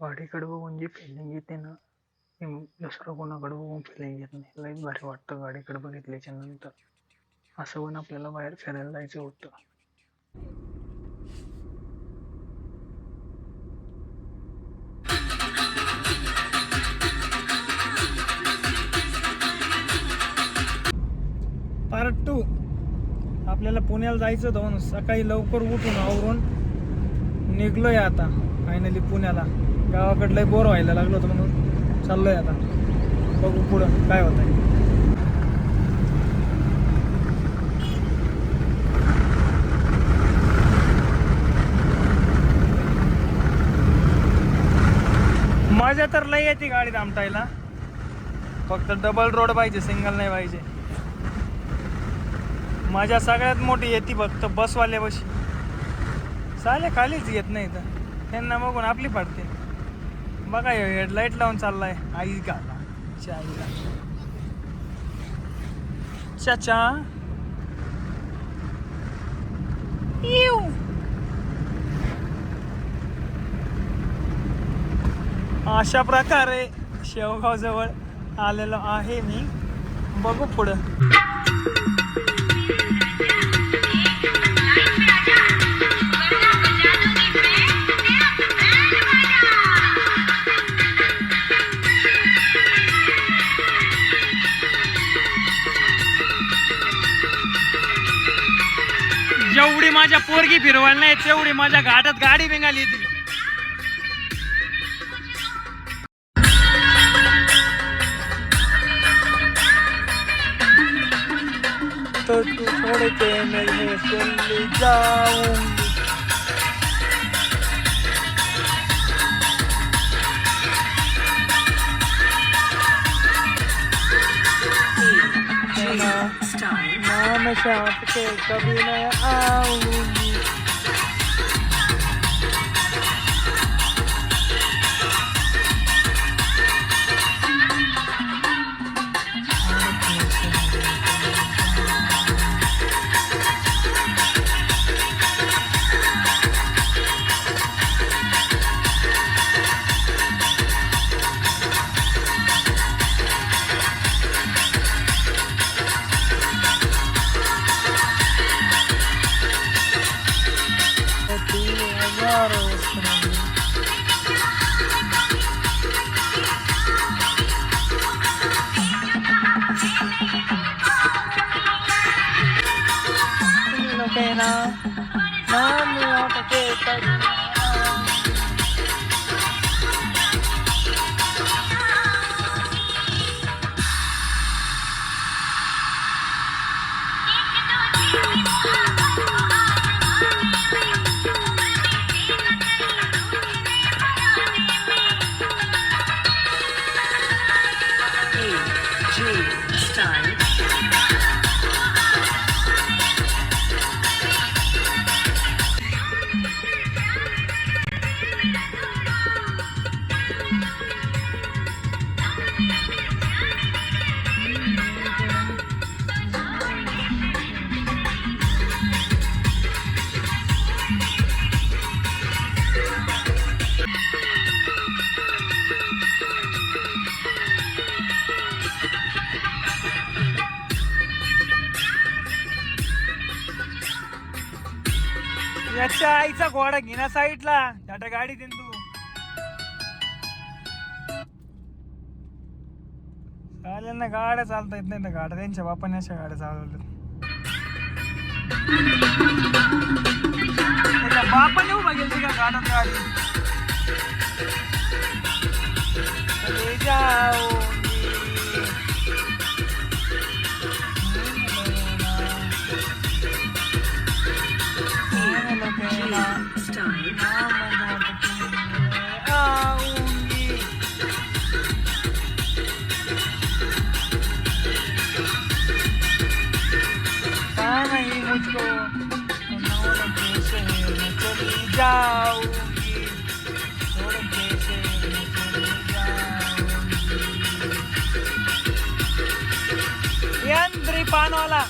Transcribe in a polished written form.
गाडीकडे बघून जी फिलिंग येते ना ती दुसरं कोणाकडे बघून फिलिंग येत नाही. लईच भारी वाटतं गाडीकडे बघितल्याच्या नंतर. असं पण आपल्याला बाहेर फिरायला जायचं होतं. पार्ट 2. आपल्याला पुण्याला जायचं होतं. सकाळी लवकर उठून आवरून निघलोय आता फायनली पुण्याला. गावाकडं लय बोर व्हायला लागलो होतं म्हणून चाललोय आता. बघू पुढं काय होत आहे. मजा तर लय येते गाडीत आमटायला. फक्त डबल रोड पाहिजे, सिंगल नाही पाहिजे. मजा सगळ्यात मोठी येते फक्त बसवाल्या बशी. चाले खालीच येत नाही तर त्यांना बघून आपली पडते. बघा हेडलाईट लावून चाललाय आई गाला चाईला चाचा. अशा प्रकारे शेवगाव जवळ आलेलो आहे मी. बघू पुढं. जेवढी माझ्या पोरगी फिरवायला नाही तेवढी माझ्या घाटात गाडी निघाली ती. तो तू छोड़ के मैं चली जाऊंगी. नाम शाप के कभी न आऊंगी. याच्या आईचा घोडा घेण्या साईडला त्या गाडी देन तू. चालेल ना, गाड्या चालता येत नाही ना. गाड्या त्यांच्या बापाने अशा गाड्या चालवल्या. बापाने उभा गेली का गाड्यात गाडी. मुझको चली जाऊंगी. यंत्री पानवाला